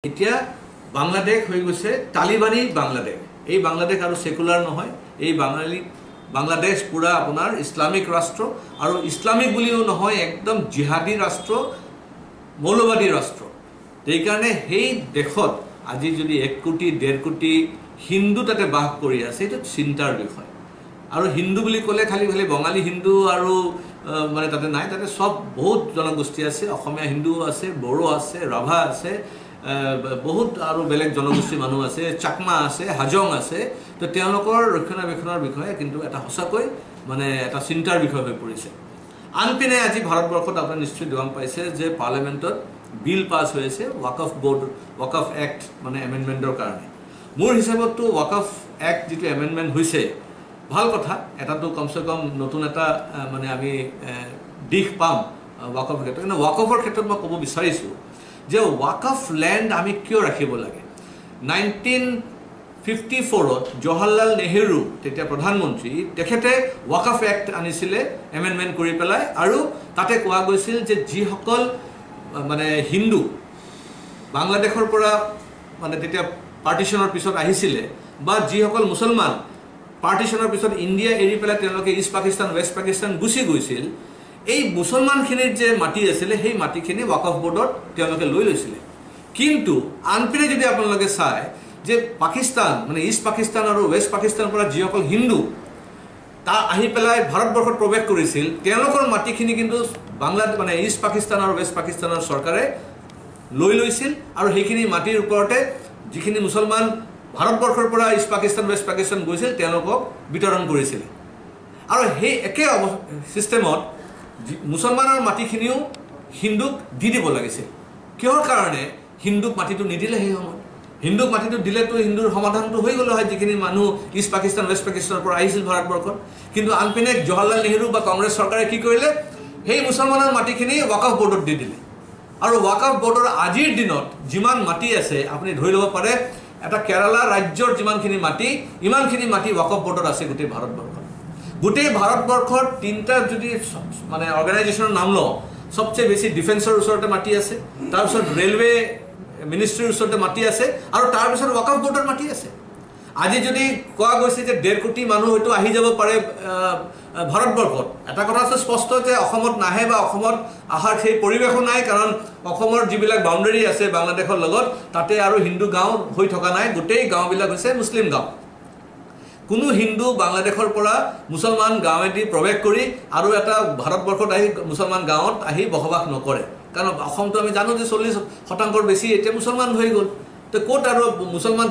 এতিয়া বাংলাদেশ হৈ গৈছে তালিবানী বাংলাদেশ। এই বাংলাদেশ আৰু সেকুলাৰ নহয়, এই বাংলাদেশ পুৰা আপোনাৰ ইসলামিক ৰাষ্ট্ৰ আৰু ইসলামিক বুলিও নহয়, একদম জিহাদী ৰাষ্ট্ৰ, মৌলবাদী ৰাষ্ট্ৰ। এই কাৰণে সেই দেশত আজি যদি 1 কোটি 1.5 কোটি হিন্দু তাতে বাস কৰি আছে, এটা চিন্তাৰ বিষয়। আৰু হিন্দু বুলি ক'লে খালি বঙালী হিন্দু আৰু মানে তাতে নাই, তাতে সব বহুত জনগোষ্ঠী আছে, অসমীয়া হিন্দু আছে, বড়ো আছে, ৰাভা আছে, বহুত আৰু বেলেগ জনগোষ্ঠীৰ মানুহ আছে, চাকমা আছে, হাজং আছে। তো তেওঁলোকৰ ৰক্ষণাবেক্ষণৰ বিষয়ে কিন্তু এটা সঁচাকৈ মানে এটা চিন্তাৰ বিষয় হৈ পৰিছে। আনপিনে আজি ভাৰতবৰ্ষত আপুনি নিশ্চয় গম পাইছে যে পাৰ্লিয়ামেণ্টত বিল পাছ হৈ আছে ৱাকফ এক্ট মানে এমেণ্ডমেণ্টৰ কাৰণে। মোৰ হিচাপততো ৱাকফ এক্ট যিটো এমেণ্ডমেণ্ট হৈছে ভাল কথা, এটাতো কমচে কম নতুন এটা মানে আমি দিশ পাম ৱাকফৰ ক্ষেত্ৰত। কিন্তু ৱাকফৰ ক্ষেত্ৰত মই ক'ব বিচাৰিছোঁ যে ৱাকফ লেণ্ড আমি কিয় ৰাখিব লাগে। 1954ত জৱাহৰলাল নেহেৰু তেতিয়া প্ৰধানমন্ত্ৰী, তেখেতে ৱাকফ এক্ট আনিছিলে এমেণ্ডমেণ্ট কৰি পেলাই, আৰু তাতে কোৱা গৈছিল যে যিসকল মানে হিন্দু বাংলাদেশৰ পৰা মানে তেতিয়া পাৰ্টিশ্যনৰ পিছত আহিছিলে, বা যিসকল মুছলমান পাৰ্টিশ্যনৰ পিছত ইণ্ডিয়া এৰি পেলাই তেওঁলোকে ইষ্ট পাকিস্তান ৱেষ্ট পাকিস্তান গুচি গৈছিল, এই মুছলমানখিনিৰ যে মাটি আছিলে সেই মাটিখিনি ৱাকফ বোৰ্ডত তেওঁলোকে লৈ লৈছিলে। কিন্তু আনপিনে যদি আপোনালোকে চায় যে পাকিস্তান মানে ইষ্ট পাকিস্তান আৰু ৱেষ্ট পাকিস্তানৰ পৰা যিসকল হিন্দু তাৰ আহি পেলাই ভাৰতবৰ্ষত প্ৰৱেশ কৰিছিল, তেওঁলোকৰ মাটিখিনি কিন্তু বাংলাদেশ মানে ইষ্ট পাকিস্তান আৰু ৱেষ্ট পাকিস্তানৰ চৰকাৰে লৈ লৈছিল, আৰু সেইখিনি মাটিৰ ওপৰতে যিখিনি মুছলমান ভাৰতবৰ্ষৰ পৰা ইষ্ট পাকিস্তান ৱেষ্ট পাকিস্তান গৈছিল তেওঁলোকক বিতৰণ কৰিছিল। আৰু সেই একে ছিষ্টেমত মুছলমানৰ মাটিখিনিও হিন্দুক দি দিব লাগিছিল। কিহৰ কাৰণে হিন্দুক মাটিটো নিদিলে? সেই সময়ত হিন্দুক মাটিটো দিলেতো হিন্দুৰ সমাধানটো হৈ গ'ল হয়, যিখিনি মানুহ ইষ্ট পাকিস্তান ৱেষ্ট পাকিস্তানৰ পৰা আহিছিল ভাৰতবৰ্ষত। কিন্তু আনপিনে জৱাহৰলাল নেহেৰু বা কংগ্ৰেছ চৰকাৰে কি কৰিলে, সেই মুছলমানৰ মাটিখিনি ৱাকফ বোৰ্ডত দি দিলে। আৰু ৱাকফ বোৰ্ডৰ আজিৰ দিনত যিমান মাটি আছে আপুনি ধৰি ল'ব পাৰে, এটা কেৰালা ৰাজ্যৰ যিমানখিনি মাটি, ইমানখিনি মাটি ৱাকফ বোৰ্ডত আছে গোটেই ভাৰতবৰ্ষত। গোটেই ভাৰতবৰ্ষৰ 3টা যদি মানে অৰ্গেনাইজেশ্যনৰ নাম লওঁ, সবচে বেছি ডিফেন্সৰ ওচৰতে মাটি আছে, তাৰপিছত ৰেলৱে মিনিষ্ট্ৰীৰ ওচৰতে মাটি আছে, আৰু তাৰপিছত ৱাকফ বোৰ্ডৰ মাটি আছে। আজি যদি কোৱা গৈছে যে 1.5 কোটি মানুহ হয়তো আহি যাব পাৰে ভাৰতবৰ্ষত, এটা কথা আছে স্পষ্ট যে অসমত নাহে বা অসমত অহাৰ সেই পৰিৱেশো নাই, কাৰণ অসমৰ যিবিলাক বাউণ্ডেৰী আছে বাংলাদেশৰ লগত, তাতে আৰু হিন্দু গাঁও হৈ থকা নাই, গোটেই গাঁওবিলাক হৈছে মুছলিম গাঁও। কোনো হিন্দু বাংলাদেশৰ পৰা মুছলমান গাঁৱেদি প্ৰৱেশ কৰি আৰু এটা ভাৰতবৰ্ষত আহি মুছলমান গাঁৱত আহি বসবাস নকৰে, কাৰণ অসমটো আমি জানো যে 40% বেছি এতিয়া মুছলমান হৈ গ'ল। তো ক'ত আৰু মুছলমান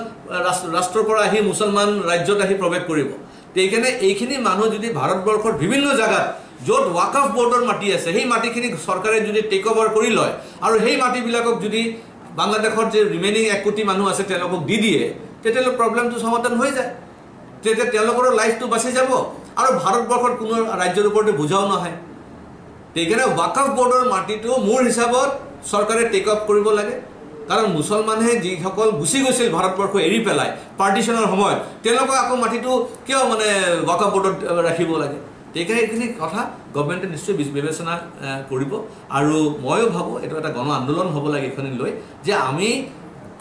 ৰাষ্ট্ৰৰ পৰা আহি মুছলমান ৰাজ্যত আহি প্ৰৱেশ কৰিব? সেইকাৰণে এইখিনি মানুহ যদি ভাৰতবৰ্ষৰ বিভিন্ন জেগাত য'ত ৱাকফ বোৰ্ডৰ মাটি আছে সেই মাটিখিনি চৰকাৰে যদি টেক অভাৰ কৰি লয়, আৰু সেই মাটিবিলাকক যদি বাংলাদেশৰ যে ৰিমেইনিং 1 কোটি মানুহ আছে তেওঁলোকক দি দিয়ে, তেতিয়াহ'লে প্ৰব্লেমটো সমাধান হৈ যায়। তেতিয়া তেওঁলোকৰ লাইফটো বাচি যাব, আৰু ভাৰতবৰ্ষৰ কোনো ৰাজ্যৰ ওপৰতে বুজাও নহয়। সেইকাৰণে ৱাকফ বোৰ্ডৰ মাটিটো মোৰ হিচাপত চৰকাৰে টেক অফ কৰিব লাগে, কাৰণ মুছলমানে যিসকল গুচি গৈছিল ভাৰতবৰ্ষ এৰি পেলাই পাৰ্টিশ্যনৰ সময়ত, তেওঁলোকক আকৌ মাটিটো কিয় মানে ৱাকফ বোৰ্ডত ৰাখিব লাগে? সেইকাৰণে এইখিনি কথা গভৰ্ণমেণ্টে নিশ্চয় বিবেচনা কৰিব। আৰু ময়ো ভাবোঁ এইটো এটা গণ আন্দোলন হ'ব লাগে এইখিনি লৈ, যে আমি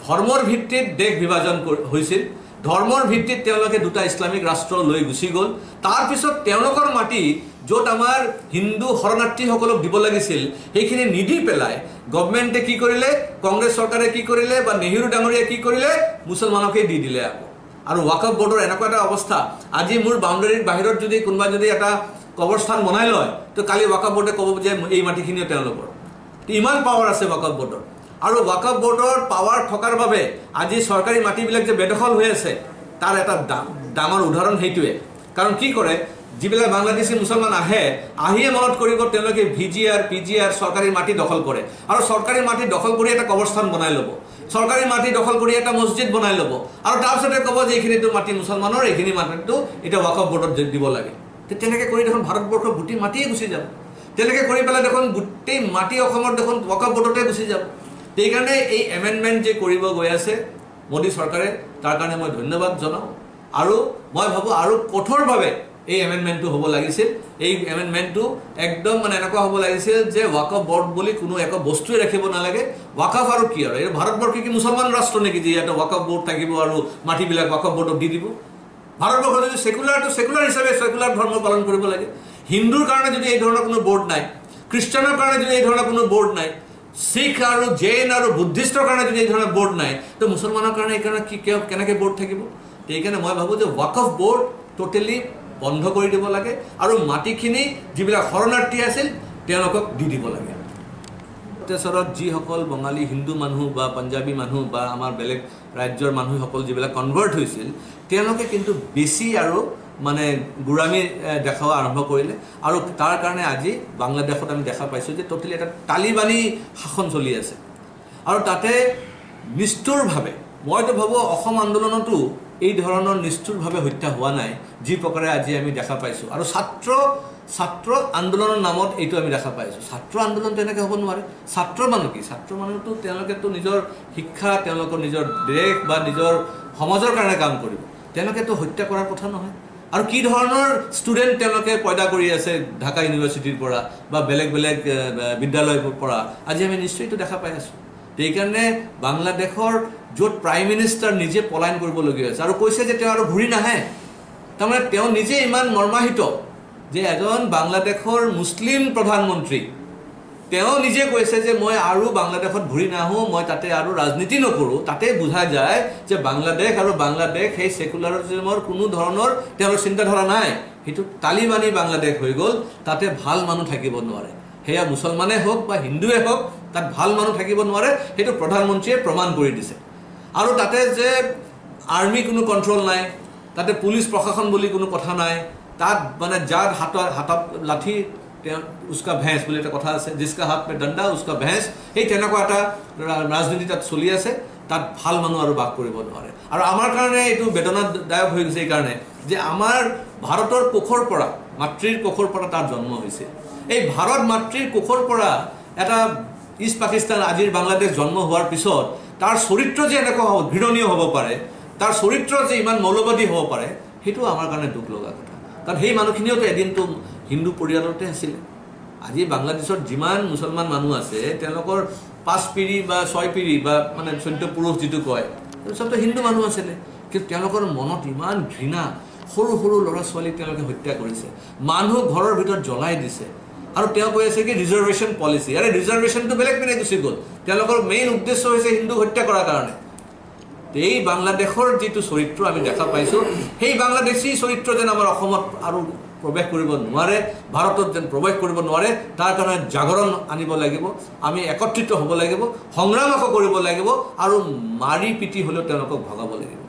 ধৰ্মৰ ভিত্তিত দেশ বিভাজন হৈছিল, ধৰ্মৰ ভিত্তিত তেওঁলোকে 2টা ইছলামিক ৰাষ্ট্ৰ লৈ গুচি গ'ল, তাৰপিছত তেওঁলোকৰ মাটি য'ত আমাৰ হিন্দু শৰণাৰ্থীসকলক দিব লাগিছিল সেইখিনি নিদি পেলাই গভৰ্ণমেণ্টে কি কৰিলে, কংগ্ৰেছ চৰকাৰে কি কৰিলে, বা নেহেৰু ডাঙৰীয়াই কি কৰিলে, মুছলমানকে দি দিলে আকৌ। আৰু ৱাকফ বোৰ্ডৰ এনেকুৱা এটা অৱস্থা, আজি মোৰ বাউণ্ডেৰীৰ বাহিৰত যদি কোনোবা যদি এটা কবৰস্থান বনাই লয়, তো কালি ৱাকফ বোৰ্ডে ক'ব যে এই মাটিখিনিও তেওঁলোকৰ। ইমান পাৱাৰ আছে ৱাকফ বোৰ্ডৰ। আৰু ৱাকফ বোৰ্ডৰ পাৱাৰ থকাৰ বাবে আজি চৰকাৰী মাটিবিলাক যে বেদখল হৈ আছে, তাৰ এটা ডাঙৰ উদাহৰণ সেইটোৱে। কাৰণ কি কৰে, যিবিলাক বাংলাদেশী মুছলমান আহিয়ে মনত কৰিব তেওঁলোকে VGR PGR চৰকাৰী মাটি দখল কৰে, আৰু চৰকাৰী মাটি দখল কৰি এটা কবৰস্থান বনাই ল'ব, চৰকাৰী মাটি দখল কৰি এটা মছজিদ বনাই ল'ব, আৰু তাৰপিছতে ক'ব যে এইখিনিতো মাটি মুছলমানৰ, এইখিনি মাটিটো এতিয়া ৱাকফ বোৰ্ডত দিব লাগে। তেনেকৈ কৰি দেখোন ভাৰতবৰ্ষৰ গোটেই মাটিয়ে গুচি যাব। তেনেকৈ কৰি পেলাই দেখোন গোটেই মাটি অসমৰ দেখোন ৱাকফ বোৰ্ডতে গুচি যাব। সেইকাৰণে এই এমেণ্ডমেণ্ট যে কৰিব গৈ আছে মোদী চৰকাৰে, তাৰ কাৰণে মই ধন্যবাদ জনাওঁ। আৰু মই ভাবোঁ আৰু কঠোৰভাৱে এই এমেণ্ডমেণ্টটো হ'ব লাগিছিল এই এমেণ্ডমেণ্টটো একদম মানে এনেকুৱা হ'ব লাগিছিল যে ৱাকফ বৰ্ড বুলি কোনো একো বস্তুৱে ৰাখিব নালাগে ৱাকফ আৰু কি আৰু এই ভাৰতবৰ্ষ কি মুছলমান ৰাষ্ট্ৰ নেকি যে ইয়াতে ৱাকফ বৰ্ড থাকিব আৰু মাটিবিলাক ৱাকফ বৰ্ডক দি দিব ভাৰতবৰ্ষ যদি সেকুলাৰ হিচাপে সেকুলাৰ ধৰ্ম পালন কৰিব লাগে হিন্দুৰ কাৰণে যদি এই ধৰণৰ কোনো বৰ্ড নাই খ্ৰীষ্টানৰ কাৰণে যদি এই ধৰণৰ কোনো বৰ্ড নাই শিখ আৰু জৈন আৰু বুদ্ধিষ্টৰ কাৰণে যদি এই ধৰণৰ বৰ্ড নাই তো মুছলমানৰ কাৰণে এই কাৰণে কি কেনেকৈ বৰ্ড থাকিব সেইকাৰণে মই ভাবোঁ যে ৱাকফ বৰ্ড টোটেলি বন্ধ কৰি দিব লাগে আৰু মাটিখিনি যিবিলাক শৰণাৰ্থী আছিল তেওঁলোকক দি দিব লাগে অত্যাচাৰত যিসকল বঙালী হিন্দু মানুহ বা পাঞ্জাবী মানুহ বা আমাৰ বেলেগ ৰাজ্যৰ মানুহসকল যিবিলাক কনভাৰ্ট হৈছিল তেওঁলোকে কিন্তু বেছি আৰু মানে গুৰামী দেখাব আৰম্ভ কৰিলে আৰু তাৰ কাৰণে আজি বাংলাদেশত আমি দেখা পাইছোঁ যে টোটেলি এটা তালিবানী শাসন চলি আছে আৰু তাতে নিষ্ঠুৰভাৱে মইতো ভাবোঁ অসম আন্দোলনতো এই ধৰণৰ নিষ্ঠুৰভাৱে হত্যা হোৱা নাই যি প্ৰকাৰে আজি আমি দেখা পাইছোঁ আৰু ছাত্ৰ আন্দোলনৰ নামত এইটো আমি দেখা পাইছোঁ ছাত্ৰ আন্দোলন তেনেকৈ হ'ব নোৱাৰে ছাত্ৰ মানুহ কি ছাত্ৰ মানুহটো তেওঁলোকেতো নিজৰ শিক্ষা তেওঁলোকৰ নিজৰ দেশ বা নিজৰ সমাজৰ কাৰণে কাম কৰিব তেওঁলোকেতো হত্যা কৰাৰ কথা নহয় আৰু কি ধৰণৰ ষ্টুডেণ্ট তেওঁলোকে পয়দা কৰি আছে ঢাকা ইউনিভাৰ্চিটিৰ পৰা বা বেলেগ বেলেগ বিদ্যালয়ৰ পৰা আজি আমি নিশ্চয়তো দেখা পাই আছোঁ সেইকাৰণে বাংলাদেশৰ য'ত প্ৰাইম মিনিষ্টাৰ নিজে পলায়ন কৰিবলগীয়া হৈছে আৰু কৈছে যে তেওঁ আৰু ঘূৰি নাহে তাৰমানে তেওঁ নিজে ইমান মৰ্মাহিত যে এজন বাংলাদেশৰ মুছলিম প্ৰধানমন্ত্ৰী তেওঁ নিজে কৈছে যে মই আৰু বাংলাদেশত ঘূৰি নাহোঁ মই তাতে আৰু ৰাজনীতি নকৰোঁ তাতে বুজা যায় যে বাংলাদেশ সেই সেকুলাৰিজমৰ কোনো ধৰণৰ তেওঁৰ চিন্তাধাৰা নাই সেইটো তালিবানী বাংলাদেশ হৈ গ'ল তাতে ভাল মানুহ থাকিব নোৱাৰে সেয়া মুছলমানে হওক বা হিন্দুৱে হওক তাত ভাল মানুহ থাকিব নোৱাৰে সেইটো প্ৰধানমন্ত্ৰীয়ে প্ৰমাণ কৰি দিছে আৰু তাতে যে আৰ্মি কোনো কণ্ট্ৰল নাই তাতে পুলিচ প্ৰশাসন বুলি কোনো কথা নাই তাত মানে যাৰ হাতত লাঠি उसका भैंस বুলি এটা কথা আছে जिसका हाथ में डंडा उसका भैंस এই তেনেকুৱা এটা ৰাজনীতি তাত চলি আছে তাত ভাল মানুহ আৰু বাস কৰিব নোৱাৰে আৰু আমাৰ কাৰণে এইটো বেদনাদায়ক হৈ গৈছে এই কাৰণে যে আমাৰ ভাৰতৰ কোখৰ পৰা মাতৃৰ কোখৰ পৰা তাৰ জন্ম হৈছে এই ভাৰত মাতৃৰ কোখৰ পৰা এটা ইষ্ট পাকিস্তান আজিৰ বাংলাদেশ জন্ম হোৱাৰ পিছত তাৰ চৰিত্ৰ যে এনেকুৱা হ'ব ঘৃণনীয় হ'ব পাৰে তাৰ চৰিত্ৰ যে ইমান মৌলবাদী হ'ব পাৰে সেইটো আমাৰ কাৰণে দুখ লগা কথা কাৰণ সেই মানুহখিনিওতো এদিনতো হিন্দু পৰিয়ালতে আছিলে আজি বাংলাদেশত যিমান মুছলমান মানুহ আছে তেওঁলোকৰ 5 পিঢ়ি বা 6 পিঢ়ি বা মানে 14 পুৰুষ যিটো কয় চবতো হিন্দু মানুহ আছিলে কিন্তু তেওঁলোকৰ মনত ইমান ঘৃণা সৰু সৰু ল'ৰা ছোৱালীক তেওঁলোকে হত্যা কৰিছে মানুহ ঘৰৰ ভিতৰত জ্বলাই দিছে আৰু তেওঁ কৈ আছে কি ৰিজাৰ্ভেশ্যন পলিচি আৰে ৰিজাৰ্ভেশ্যনটো বেলেগ পিনে গুচি গ'ল তেওঁলোকৰ মেইন উদ্দেশ্য হৈছে হিন্দু হত্যা কৰাৰ কাৰণে এই বাংলাদেশৰ যিটো চৰিত্ৰ আমি দেখা পাইছোঁ সেই বাংলাদেশী চৰিত্ৰ যেন আমাৰ অসমত আৰু প্ৰৱেশ কৰিব নোৱাৰে ভাৰতত যেন প্ৰৱেশ কৰিব নোৱাৰে তাৰ কাৰণে জাগৰণ আনিব লাগিব আমি একত্ৰিত হ'ব লাগিব সংগ্ৰাম কৰিব লাগিব আৰু মাৰি পিটি হ'লেও তেওঁলোকক ভগাব লাগিব